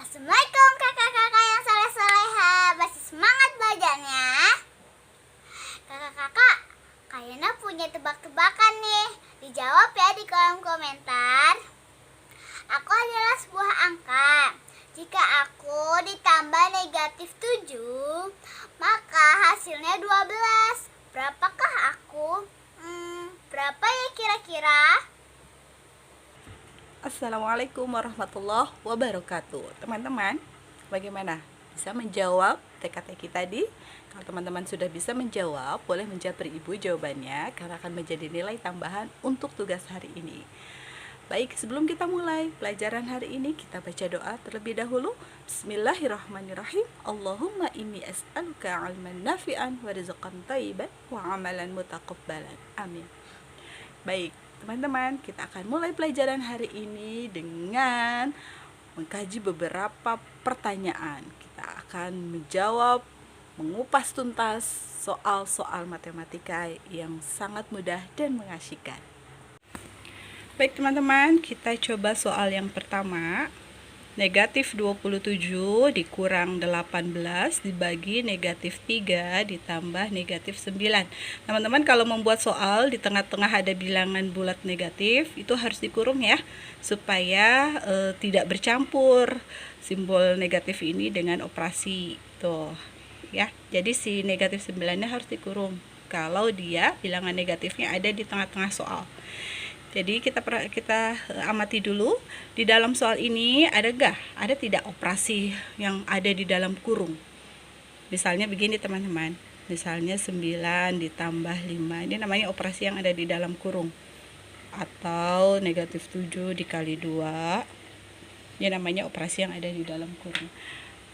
Assalamualaikum kakak-kakak yang soleh-soleha, masih semangat belajarnya? Kakak-kakak, kayaknya punya tebak-tebakan nih. Dijawab ya di kolom komentar. Aku adalah sebuah angka. Jika aku ditambah negatif 7, maka hasilnya 12. Berapakah aku? Berapa ya kira-kira? Assalamualaikum warahmatullahi wabarakatuh. Teman-teman, bagaimana? Bisa menjawab teka-teki tadi? Kalau teman-teman sudah bisa menjawab, boleh menjawab ibu jawabannya karena akan menjadi nilai tambahan untuk tugas hari ini. Baik, sebelum kita mulai pelajaran hari ini, kita baca doa terlebih dahulu. Bismillahirrahmanirrahim. Allahumma inni as'aluka 'ilman nafi'an wa rizqan thayyiban wa 'amalan mutaqabbalan. Amin. Baik, teman-teman, kita akan mulai pelajaran hari ini dengan mengkaji beberapa pertanyaan. Kita akan menjawab, mengupas tuntas soal-soal matematika yang sangat mudah dan mengasyikkan. Baik teman-teman, kita coba soal yang pertama. Negatif 27 dikurang 18 dibagi negatif 3 ditambah negatif 9. Teman-teman, kalau membuat soal di tengah-tengah ada bilangan bulat negatif, itu harus dikurung ya, supaya tidak bercampur simbol negatif ini dengan operasi. Tuh ya, jadi si negatif 9-nya harus dikurung kalau dia bilangan negatifnya ada di tengah-tengah soal. Jadi kita amati dulu di dalam soal ini ada tidak operasi yang ada di dalam kurung. Misalnya begini teman-teman, misalnya 9 ditambah 5, ini namanya operasi yang ada di dalam kurung. Atau negatif 7 dikali 2, ini namanya operasi yang ada di dalam kurung.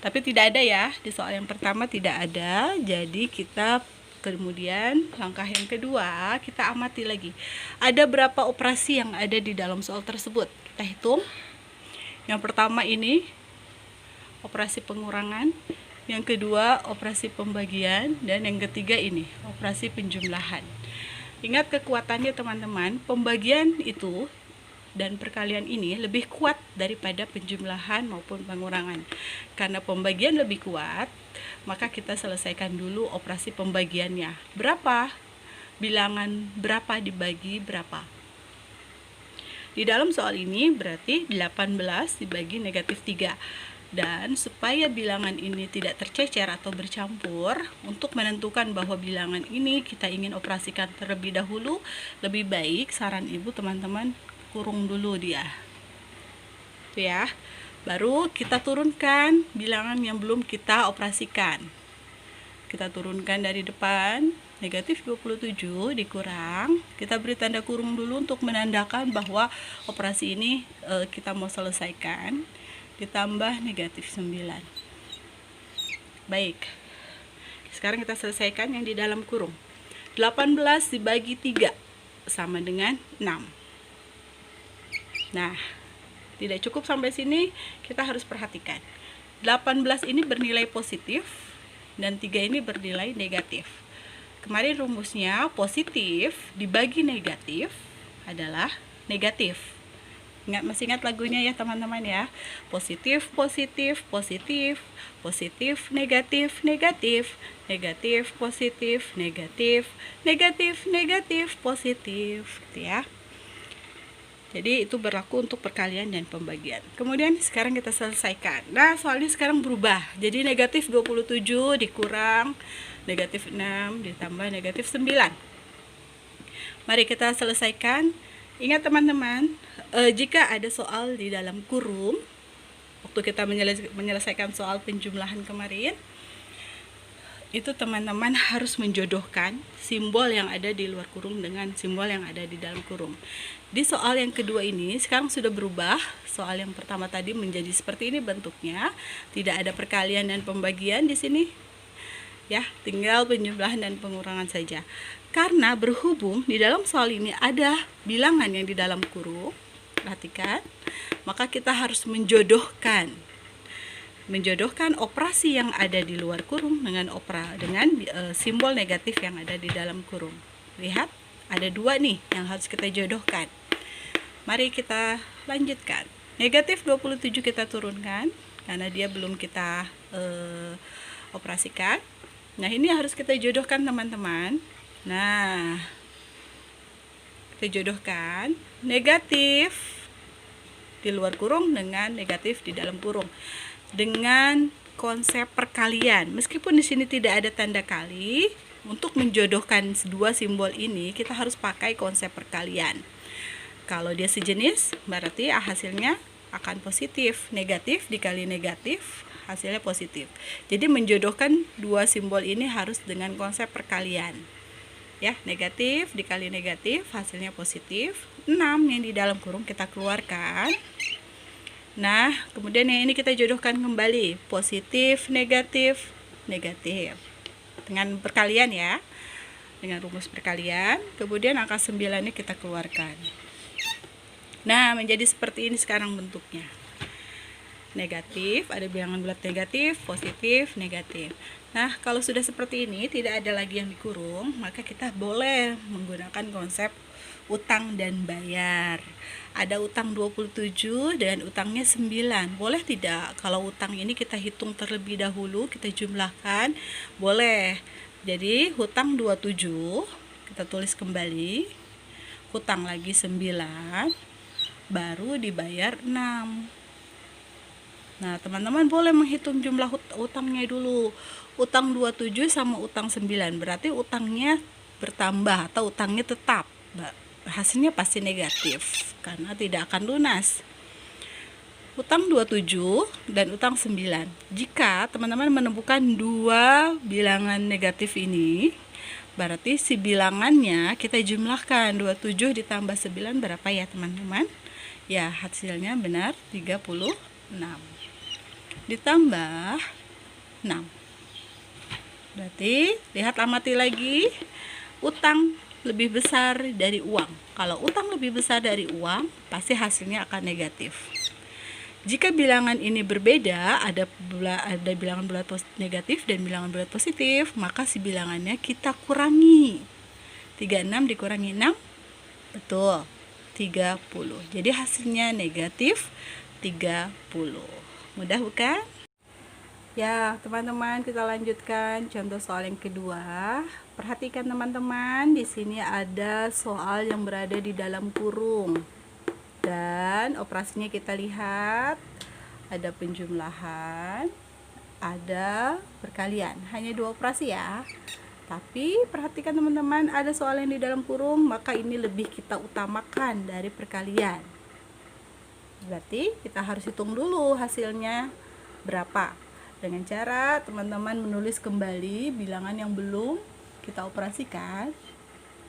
Tapi tidak ada ya, di soal yang pertama tidak ada, jadi kita kemudian langkah yang kedua, kita amati lagi. Ada berapa operasi yang ada di dalam soal tersebut? Kita hitung. Yang pertama ini operasi pengurangan, yang kedua operasi pembagian, dan yang ketiga ini operasi penjumlahan. Ingat kekuatannya teman-teman, pembagian itu dan perkalian ini lebih kuat daripada penjumlahan maupun pengurangan. Karena pembagian lebih kuat, maka kita selesaikan dulu operasi pembagiannya. Berapa? Bilangan berapa dibagi berapa? Di dalam soal ini berarti 18 dibagi negatif 3. Dan supaya bilangan ini tidak tercecer atau bercampur, untuk menentukan bahwa bilangan ini kita ingin operasikan terlebih dahulu, lebih baik saran ibu teman-teman kurung dulu dia. Tuh ya. Baru kita turunkan bilangan yang belum kita operasikan. Kita turunkan dari depan, negatif 27 dikurang, kita beri tanda kurung dulu untuk menandakan bahwa operasi ini kita mau selesaikan, ditambah negatif 9. Baik, sekarang kita selesaikan yang di dalam kurung. 18 dibagi 3 sama dengan 6. Nah, tidak cukup sampai sini, kita harus perhatikan. 18 ini bernilai positif dan 3 ini bernilai negatif. Kemarin rumusnya positif dibagi negatif adalah negatif. Masih ingat lagunya ya teman-teman ya. Positif, positif, positif, positif, negatif, negatif, negatif, positif, negatif, negatif, negatif, positif, gitu ya. Jadi itu berlaku untuk perkalian dan pembagian. Kemudian sekarang kita selesaikan. Nah, soalnya sekarang berubah. Jadi negatif 27 dikurang negatif 6 ditambah negatif 9. Mari kita selesaikan. Ingat teman-teman, jika ada soal di dalam kurung, waktu kita menyelesaikan soal penjumlahan kemarin, itu teman-teman harus menjodohkan simbol yang ada di luar kurung dengan simbol yang ada di dalam kurung. Di soal yang kedua ini sekarang sudah berubah. Soal yang pertama tadi menjadi seperti ini bentuknya, tidak ada perkalian dan pembagian di sini. Ya, tinggal penjumlahan dan pengurangan saja. Karena berhubung di dalam soal ini ada bilangan yang di dalam kurung, perhatikan, maka kita harus menjodohkan operasi yang ada di luar kurung dengan simbol negatif yang ada di dalam kurung. Lihat, ada 2 nih yang harus kita jodohkan. Mari kita lanjutkan. Negatif 27 kita turunkan karena dia belum kita operasikan. Nah, ini harus kita jodohkan teman-teman. Nah, kita jodohkan negatif di luar kurung dengan negatif di dalam kurung dengan konsep perkalian. Meskipun di sini tidak ada tanda kali, untuk menjodohkan dua simbol ini kita harus pakai konsep perkalian. Kalau dia sejenis, berarti hasilnya akan positif. Negatif dikali negatif, hasilnya positif. Jadi menjodohkan dua simbol ini harus dengan konsep perkalian. Ya, negatif dikali negatif, hasilnya positif. 6 yang di dalam kurung kita keluarkan. Nah, kemudian yang ini kita jodohkan kembali. Positif, negatif, negatif. Dengan perkalian ya. Dengan rumus perkalian. Kemudian angka 9-nya kita keluarkan. Nah, menjadi seperti ini sekarang bentuknya. Negatif, ada bilangan bulat negatif, positif, negatif. Nah, kalau sudah seperti ini, tidak ada lagi yang dikurung, maka kita boleh menggunakan konsep utang dan bayar. Ada utang 27 dan utangnya 9. Boleh tidak? Kalau utang ini kita hitung terlebih dahulu, kita jumlahkan, boleh. Jadi, hutang 27, kita tulis kembali. Hutang lagi 9. Baru dibayar 6. Nah, teman-teman boleh menghitung jumlah utangnya dulu. Utang 27 sama utang 9, berarti utangnya bertambah atau utangnya tetap. Hasilnya pasti negatif karena tidak akan lunas. Utang 27 dan utang 9. Jika teman-teman menemukan dua bilangan negatif ini, berarti si bilangannya kita jumlahkan. 27 ditambah 9 berapa ya teman-teman? Ya, hasilnya benar 36. Ditambah 6. Berarti, lihat amati lagi. Utang lebih besar dari uang. Kalau utang lebih besar dari uang, pasti hasilnya akan negatif. Jika bilangan ini berbeda, ada bilangan bulat negatif dan bilangan bulat positif, maka si bilangannya kita kurangi. 36 dikurangi 6, betul, 30. Jadi hasilnya negatif 30. Mudah bukan? Ya, teman-teman, kita lanjutkan contoh soal yang kedua. Perhatikan teman-teman, di sini ada soal yang berada di dalam kurung. Dan operasinya kita lihat, ada penjumlahan, ada perkalian. Hanya dua operasi ya. Tapi perhatikan teman-teman, ada soal yang di dalam kurung, maka ini lebih kita utamakan dari perkalian. Berarti kita harus hitung dulu hasilnya berapa. Dengan cara teman-teman menulis kembali bilangan yang belum kita operasikan.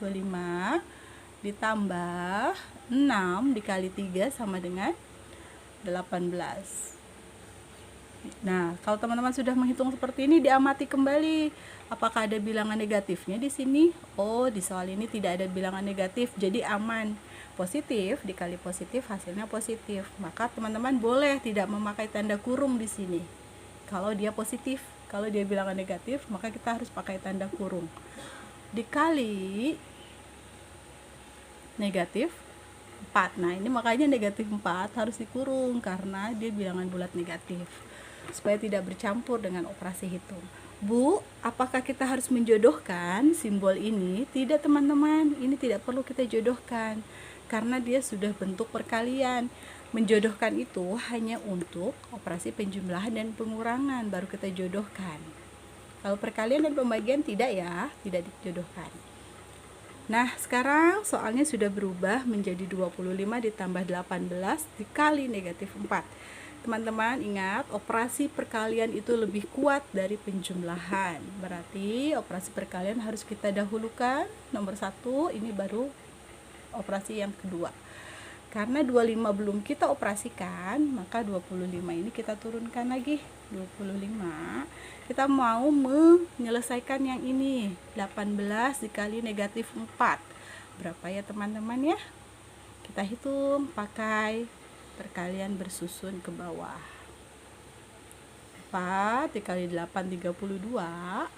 25 ditambah 6 dikali 3 sama dengan 18. Nah, kalau teman-teman sudah menghitung seperti ini, diamati kembali apakah ada bilangan negatifnya di sini. Oh, di soal ini tidak ada bilangan negatif, jadi aman. Positif dikali positif hasilnya positif. Maka teman-teman boleh tidak memakai tanda kurung di sini. Kalau dia positif, kalau dia bilangan negatif, maka kita harus pakai tanda kurung. Dikali negatif 4. Nah, ini makanya negatif 4 harus dikurung karena dia bilangan bulat negatif, supaya tidak bercampur dengan operasi hitung. Bu, apakah kita harus menjodohkan simbol ini? Tidak teman-teman, ini tidak perlu kita jodohkan karena dia sudah bentuk perkalian. Menjodohkan itu hanya untuk operasi penjumlahan dan pengurangan, baru kita jodohkan. Kalau perkalian dan pembagian tidak ya, tidak dijodohkan. Nah, sekarang soalnya sudah berubah menjadi 25 ditambah 18 dikali negatif 4. Teman-teman ingat, operasi perkalian itu lebih kuat dari penjumlahan. Berarti operasi perkalian harus kita dahulukan. Nomor 1, ini baru operasi yang kedua. Karena 25 belum kita operasikan, maka 25 ini kita turunkan lagi. 25. Kita mau menyelesaikan yang ini. 18 dikali negatif 4. Berapa ya teman-teman ya? Kita hitung pakai perkalian bersusun ke bawah. 4 dikali 8, 32.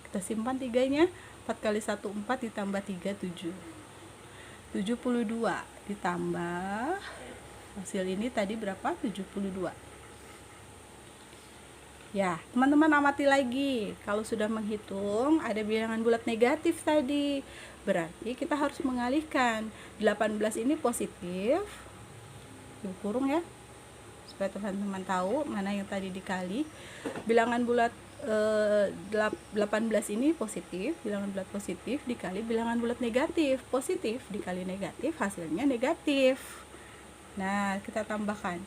Kita simpan 3-nya. 4 kali 1, 4 ditambah 3, 7. 72 ditambah Hasil ini tadi berapa? 72. Ya, teman-teman amati lagi. Kalau sudah menghitung, ada bilangan bulat negatif tadi. Berarti kita harus mengalihkan. 18 ini positif. Ibu kurung ya, supaya teman-teman tahu mana yang tadi dikali. Bilangan bulat 18 ini positif, bilangan bulat positif dikali bilangan bulat negatif. Positif dikali negatif, hasilnya negatif. Nah, kita tambahkan.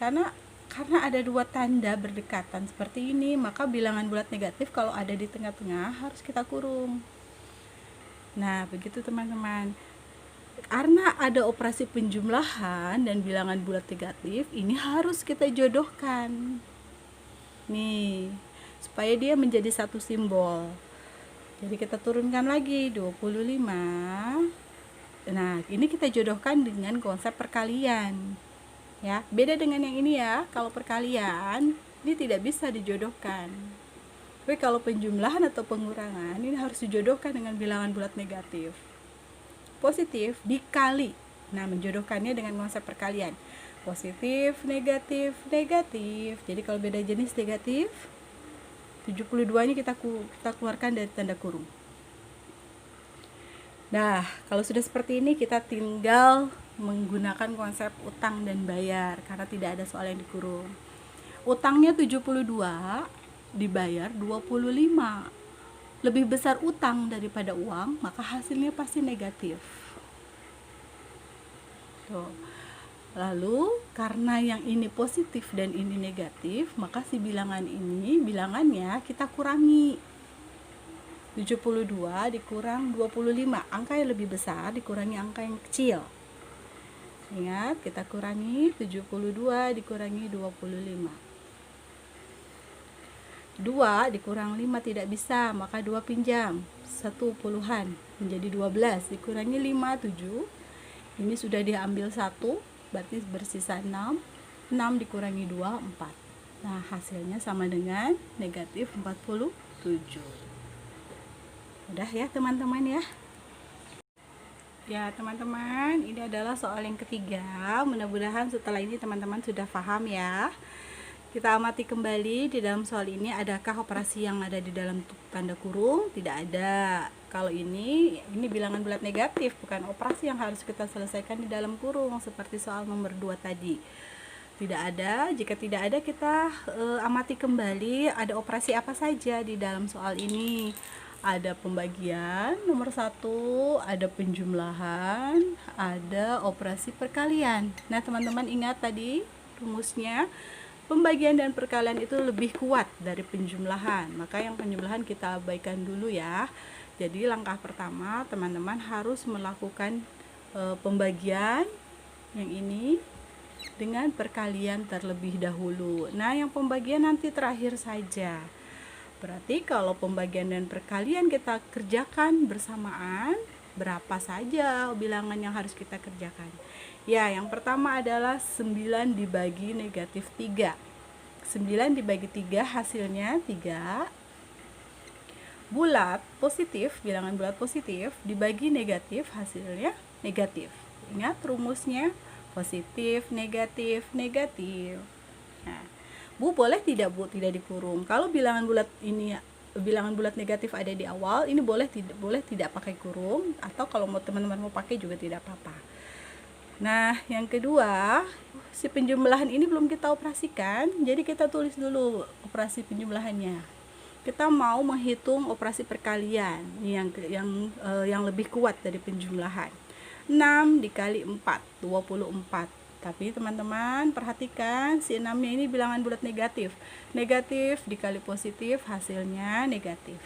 Karena ada dua tanda berdekatan seperti ini, maka bilangan bulat negatif kalau ada di tengah-tengah harus kita kurung. Nah, begitu teman-teman. Karena ada operasi penjumlahan dan bilangan bulat negatif, ini harus kita jodohkan. Nih, supaya dia menjadi satu simbol. Jadi kita turunkan lagi 25. Nah, ini kita jodohkan dengan konsep perkalian. Ya, beda dengan yang ini ya. Kalau perkalian ini tidak bisa dijodohkan. Tapi kalau penjumlahan atau pengurangan ini harus dijodohkan dengan bilangan bulat negatif. Positif dikali. Nah, menjodohkannya dengan konsep perkalian. Positif, negatif, negatif. Jadi kalau beda jenis negatif, 72-nya kita keluarkan dari tanda kurung. Nah, kalau sudah seperti ini kita tinggal menggunakan konsep utang dan bayar karena tidak ada soal yang dikurung. Utangnya 72, dibayar 25. Lebih besar utang daripada uang, maka hasilnya pasti negatif. Tuh. Lalu karena yang ini positif dan ini negatif, maka si bilangan ini, bilangannya kita kurangi. 72 dikurang 25, angka yang lebih besar dikurangi angka yang kecil. Ingat, kita kurangi 72 dikurangi 25. 2 dikurang 5 tidak bisa, maka 2 pinjam 1 puluhan menjadi 12 dikurangi 5, 7. Ini sudah diambil 1, berarti bersisa 6. 6 dikurangi 2, 4. Nah, hasilnya sama dengan negatif 47. Udah ya teman-teman ya. Ya teman-teman, ini adalah soal yang ketiga. Mudah-mudahan setelah ini teman-teman sudah paham ya. Kita amati kembali di dalam soal ini, adakah operasi yang ada di dalam tanda kurung? Tidak ada. Kalau ini bilangan bulat negatif, bukan operasi yang harus kita selesaikan di dalam kurung seperti soal nomor 2 tadi. Tidak ada. Jika tidak ada, kita amati kembali ada operasi apa saja di dalam soal ini. Ada pembagian nomor 1, ada penjumlahan, ada operasi perkalian. Nah teman-teman ingat tadi rumusnya, pembagian dan perkalian itu lebih kuat dari penjumlahan, maka yang penjumlahan kita abaikan dulu ya. Jadi langkah pertama teman-teman harus melakukan pembagian yang ini dengan perkalian terlebih dahulu. Nah yang pembagian nanti terakhir saja. Berarti kalau pembagian dan perkalian kita kerjakan bersamaan, berapa saja bilangan yang harus kita kerjakan? Ya, yang pertama adalah 9 dibagi negatif 3. 9 dibagi 3 hasilnya 3. Bulat positif, bilangan bulat positif dibagi negatif hasilnya negatif. Ingat rumusnya, positif, negatif, negatif. Nah, Bu, boleh tidak Bu tidak dikurung? Kalau bilangan bulat ini, bilangan bulat negatif ada di awal, ini boleh tidak pakai kurung, atau kalau mau teman-teman mau pakai juga tidak apa-apa. Nah, yang kedua, si penjumlahan ini belum kita operasikan, jadi kita tulis dulu operasi penjumlahannya. Kita mau menghitung operasi perkalian yang lebih kuat dari penjumlahan. 6 dikali 4, 24. Tapi teman-teman perhatikan si 6-nya ini bilangan bulat negatif. Negatif dikali positif hasilnya negatif.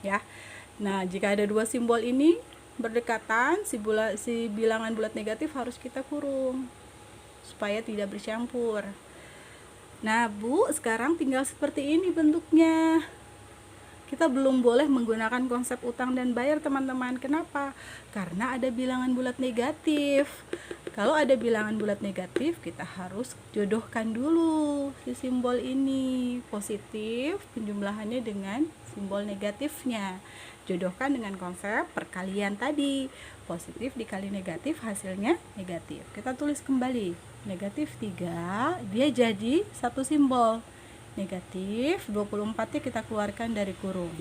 Ya. Nah, jika ada dua simbol ini berdekatan, si bilangan bulat negatif harus kita kurung supaya tidak bercampur. Nah, Bu, sekarang tinggal seperti ini bentuknya. kita belum boleh menggunakan konsep utang dan bayar, teman-teman. Kenapa? Karena ada bilangan bulat negatif. Kalau ada bilangan bulat negatif, kita harus jodohkan dulu si simbol ini, positif penjumlahannya dengan simbol negatifnya. Jodohkan dengan konsep perkalian tadi, positif dikali negatif hasilnya negatif. Kita tulis kembali, negatif 3, dia jadi satu simbol negatif, 24-nya kita keluarkan dari kurung.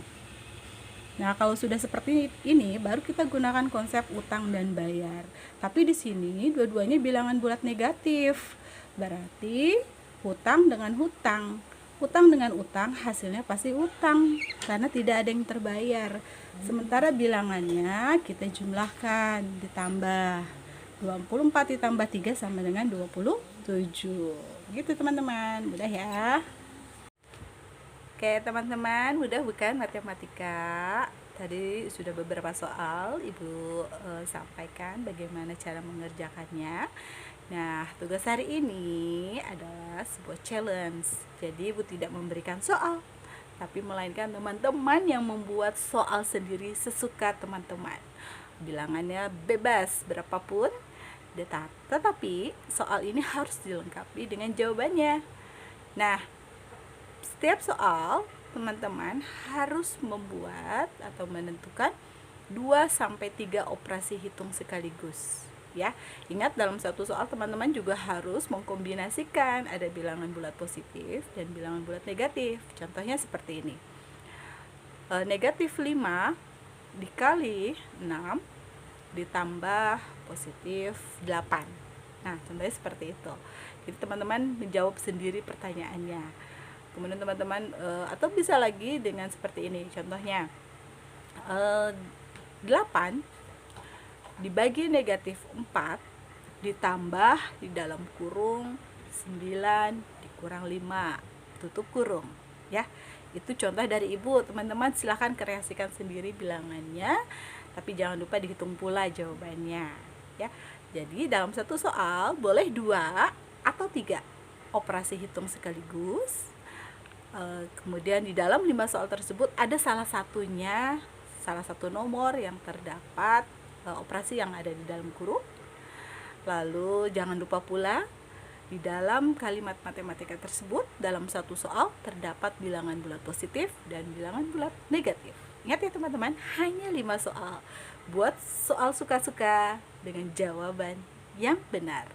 Nah, kalau sudah seperti ini, baru kita gunakan konsep utang dan bayar. Tapi di sini dua-duanya bilangan bulat negatif. Berarti hutang dengan hutang. Hutang dengan utang hasilnya pasti utang karena tidak ada yang terbayar. Sementara bilangannya kita jumlahkan, ditambah. 24 ditambah 3 sama dengan 27. Gitu teman-teman, mudah ya. Oke teman-teman, mudah bukan matematika? Tadi sudah beberapa soal Ibu sampaikan bagaimana cara mengerjakannya. Nah, tugas hari ini adalah sebuah challenge. Jadi Ibu tidak memberikan soal, tapi melainkan teman-teman yang membuat soal sendiri sesuka teman-teman. Bilangannya bebas berapapun, tetapi soal ini harus dilengkapi dengan jawabannya. Nah, setiap soal teman-teman harus membuat atau menentukan 2-3 operasi hitung sekaligus ya. Ingat, dalam satu soal teman-teman juga harus mengkombinasikan ada bilangan bulat positif dan bilangan bulat negatif. Contohnya seperti ini. Negatif 5 dikali 6 ditambah positif 8. Nah, contohnya seperti itu. Jadi teman-teman menjawab sendiri pertanyaannya. Kemudian teman-teman atau bisa lagi dengan seperti ini. Contohnya 8 dibagi negatif 4 ditambah di dalam kurung 9 dikurang 5 tutup kurung ya. Itu contoh dari Ibu. Teman-teman silahkan kreasikan sendiri bilangannya, tapi jangan lupa dihitung pula jawabannya ya. Jadi dalam satu soal boleh 2 atau 3 operasi hitung sekaligus. Kemudian di dalam 5 soal tersebut ada salah satu nomor yang terdapat operasi yang ada di dalam kurung. Lalu jangan lupa pula di dalam kalimat matematika tersebut dalam satu soal terdapat bilangan bulat positif dan bilangan bulat negatif. Ingat ya teman-teman, hanya 5 soal. Buat soal suka-suka dengan jawaban yang benar.